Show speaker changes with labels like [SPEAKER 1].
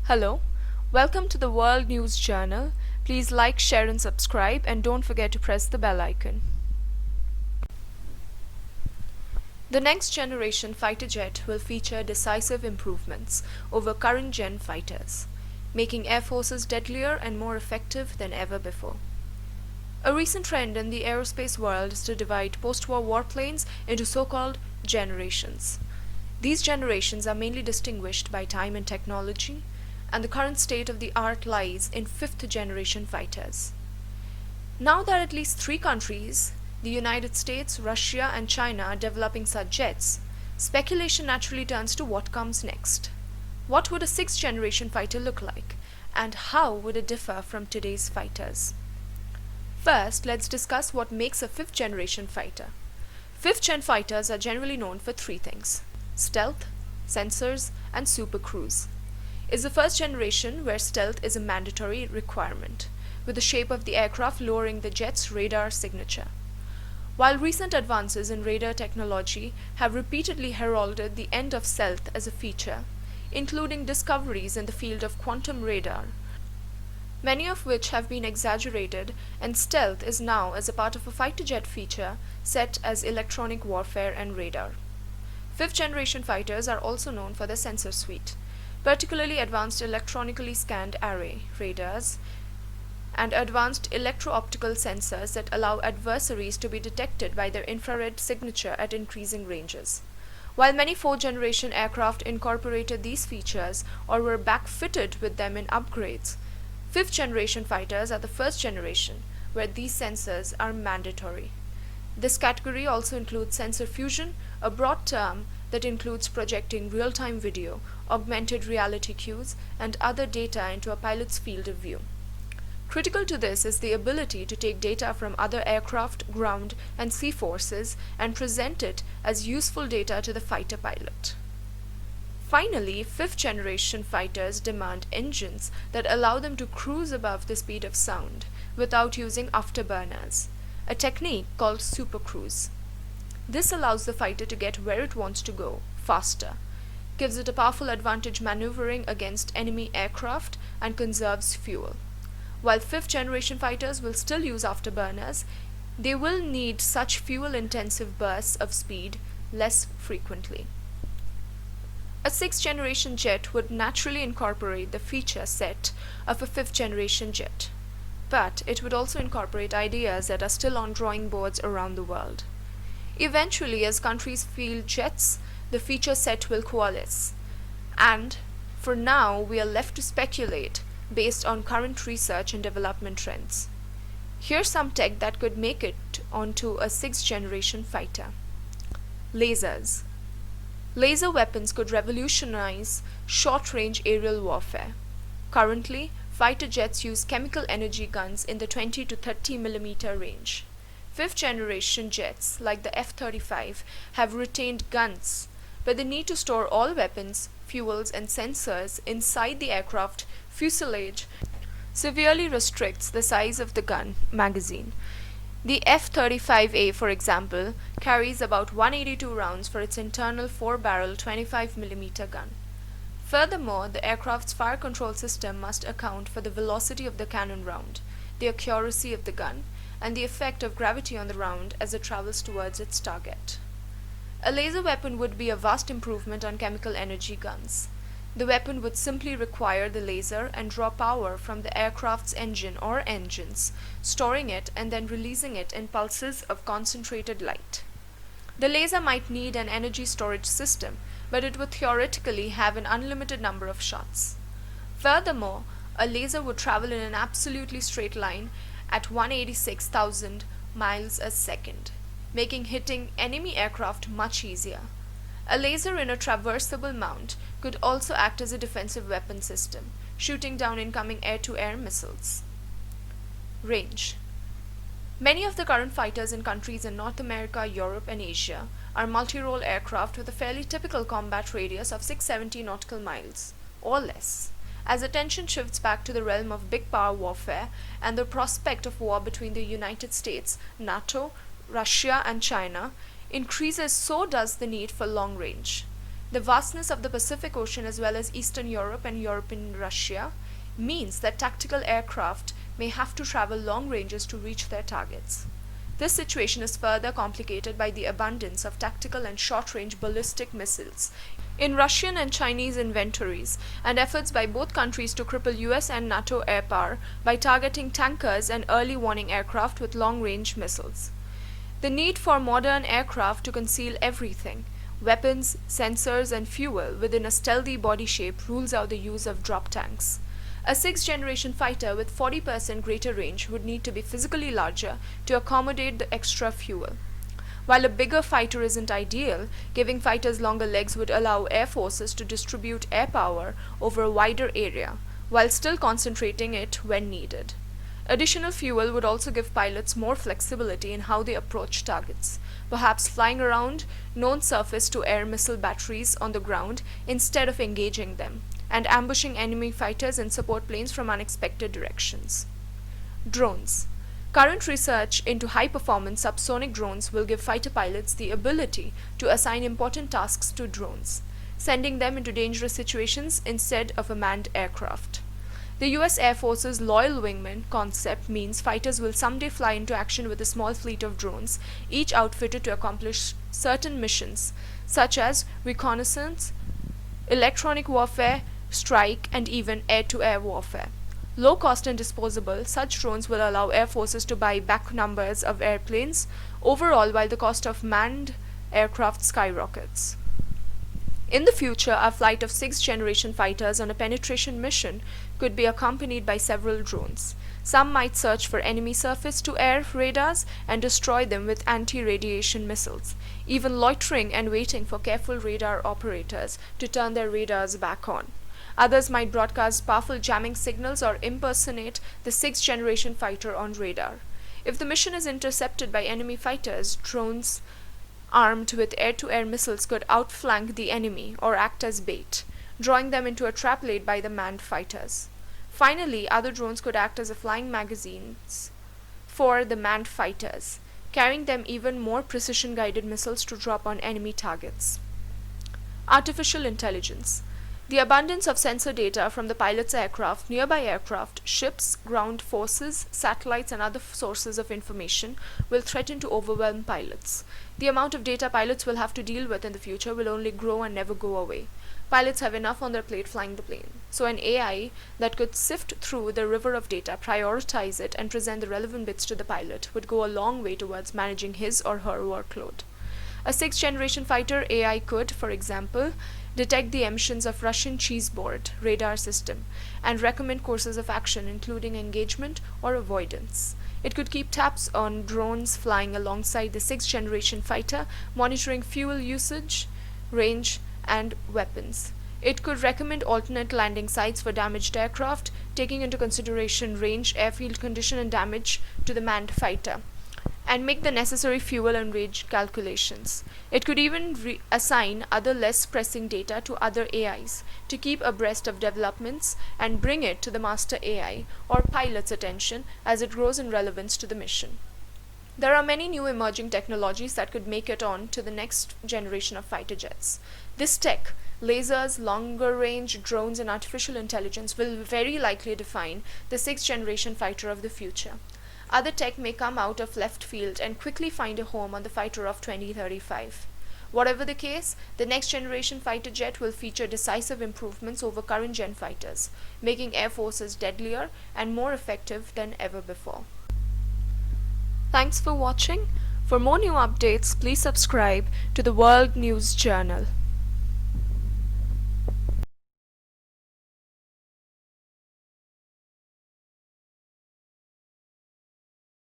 [SPEAKER 1] Hello, welcome to the World News Journal. Please like, share, and subscribe, and don't forget to press the bell icon. The next generation fighter jet will feature decisive improvements over current gen fighters, making air forces deadlier and more effective than ever before. A recent trend in the aerospace world is to divide post-war warplanes into so-called generations. These generations are mainly distinguished by time and technology, and the current state of the art lies in fifth generation fighters. Now that at least three countries, the United States, Russia, and China, are developing such jets, speculation naturally turns to what comes next. What would a sixth generation fighter look like, and how would it differ from today's fighters? First, let's discuss what makes a fifth generation fighter. Fifth gen fighters are generally known for three things: stealth, sensors, and supercruise. Is the first generation where stealth is a mandatory requirement, with the shape of the aircraft lowering the jet's radar signature. While recent advances in radar technology have repeatedly heralded the end of stealth as a feature, including discoveries in the field of quantum radar, many of which have been exaggerated, and stealth is now, as a part of a fighter jet feature, set as electronic warfare and radar. Fifth generation fighters are also known for their sensor suite, particularly advanced electronically scanned array radars and advanced electro-optical sensors that allow adversaries to be detected by their infrared signature at increasing ranges. While many fourth-generation aircraft incorporated these features or were backfitted with them in upgrades, fifth-generation fighters are the first generation where these sensors are mandatory. This category also includes sensor fusion, a broad term that includes projecting real-time video, augmented reality cues, and other data into a pilot's field of view. Critical to this is the ability to take data from other aircraft, ground, and sea forces and present it as useful data to the fighter pilot. Finally, fifth-generation fighters demand engines that allow them to cruise above the speed of sound without using afterburners, a technique called supercruise. This allows the fighter to get where it wants to go faster, gives it a powerful advantage maneuvering against enemy aircraft, and conserves fuel. While fifth-generation fighters will still use afterburners, they will need such fuel-intensive bursts of speed less frequently. A sixth-generation jet would naturally incorporate the feature set of a fifth-generation jet, but it would also incorporate ideas that are still on drawing boards around the world. Eventually, as countries field jets, the feature set will coalesce, and for now we are left to speculate based on current research and development trends. Here's some tech that could make it onto a sixth-generation fighter. Lasers. Laser weapons could revolutionize short-range aerial warfare. Currently, fighter jets use chemical energy guns in the 20 to 30 millimeter range. Fifth-generation jets, like the F-35, have retained guns, but the need to store all weapons, fuels, and sensors inside the aircraft fuselage severely restricts the size of the gun magazine. The F-35A, for example, carries about 182 rounds for its internal 4-barrel 25 millimeter gun. Furthermore, the aircraft's fire control system must account for the velocity of the cannon round, the accuracy of the gun, and the effect of gravity on the round as it travels towards its target. A laser weapon would be a vast improvement on chemical energy guns. The weapon would simply require the laser and draw power from the aircraft's engine or engines, storing it and then releasing it in pulses of concentrated light. The laser might need an energy storage system, but it would theoretically have an unlimited number of shots. Furthermore, a laser would travel in an absolutely straight line at 186,000 miles a second, making hitting enemy aircraft much easier. A laser in a traversable mount could also act as a defensive weapon system, shooting down incoming air-to-air missiles. Range. Many of the current fighters in countries in North America, Europe, and Asia are multi-role aircraft with a fairly typical combat radius of 670 nautical miles, or less. As attention shifts back to the realm of big power warfare and the prospect of war between the United States, NATO, Russia, and China increases, so does the need for long range. The vastness of the Pacific Ocean as well as Eastern Europe and European Russia means that tactical aircraft may have to travel long ranges to reach their targets. This situation is further complicated by the abundance of tactical and short-range ballistic missiles in Russian and Chinese inventories, and efforts by both countries to cripple US and NATO air power by targeting tankers and early warning aircraft with long-range missiles. The need for modern aircraft to conceal everything, weapons, sensors, and fuel within a stealthy body shape rules out the use of drop tanks. A sixth-generation fighter with 40% greater range would need to be physically larger to accommodate the extra fuel. While a bigger fighter isn't ideal, giving fighters longer legs would allow air forces to distribute air power over a wider area, while still concentrating it when needed. Additional fuel would also give pilots more flexibility in how they approach targets, perhaps flying around known surface-to-air missile batteries on the ground instead of engaging them, and ambushing enemy fighters and support planes from unexpected directions. Drones. Current research into high-performance subsonic drones will give fighter pilots the ability to assign important tasks to drones, sending them into dangerous situations instead of a manned aircraft. The US Air Force's Loyal Wingman concept means fighters will someday fly into action with a small fleet of drones, each outfitted to accomplish certain missions, such as reconnaissance, electronic warfare, strike, and even air-to-air warfare. Low cost and disposable, such drones will allow air forces to buy back numbers of airplanes overall while the cost of manned aircraft skyrockets. In the future, a flight of sixth-generation fighters on a penetration mission could be accompanied by several drones. Some might search for enemy surface-to-air radars and destroy them with anti-radiation missiles, even loitering and waiting for careful radar operators to turn their radars back on. Others might broadcast powerful jamming signals or impersonate the sixth-generation fighter on radar. If the mission is intercepted by enemy fighters, drones armed with air-to-air missiles could outflank the enemy or act as bait, drawing them into a trap laid by the manned fighters. Finally, other drones could act as flying magazines for the manned fighters, carrying them even more precision-guided missiles to drop on enemy targets. Artificial intelligence. The abundance of sensor data from the pilot's aircraft, nearby aircraft, ships, ground forces, satellites, and other sources of information will threaten to overwhelm pilots. The amount of data pilots will have to deal with in the future will only grow and never go away. Pilots have enough on their plate flying the plane, so an AI that could sift through the river of data, prioritize it, and present the relevant bits to the pilot would go a long way towards managing his or her workload. A sixth-generation fighter AI could, for example, detect the emissions of Russian cheeseboard radar system and recommend courses of action including engagement or avoidance. It could keep tabs on drones flying alongside the sixth-generation fighter, monitoring fuel usage, range, and weapons. It could recommend alternate landing sites for damaged aircraft, taking into consideration range, airfield condition, and damage to the manned fighter, and make the necessary fuel and range calculations. It could even assign other less pressing data to other AIs to keep abreast of developments and bring it to the master AI or pilot's attention as it grows in relevance to the mission. There are many new emerging technologies that could make it on to the next generation of fighter jets. This tech, lasers, longer range drones, and artificial intelligence will very likely define the sixth-generation fighter of the future. Other tech may come out of left field and quickly find a home on the fighter of 2035. Whatever the case, the next generation fighter jet will feature decisive improvements over current gen fighters, making air forces deadlier and more effective than ever before. Thanks for watching. For more new updates, please subscribe to the World News Journal.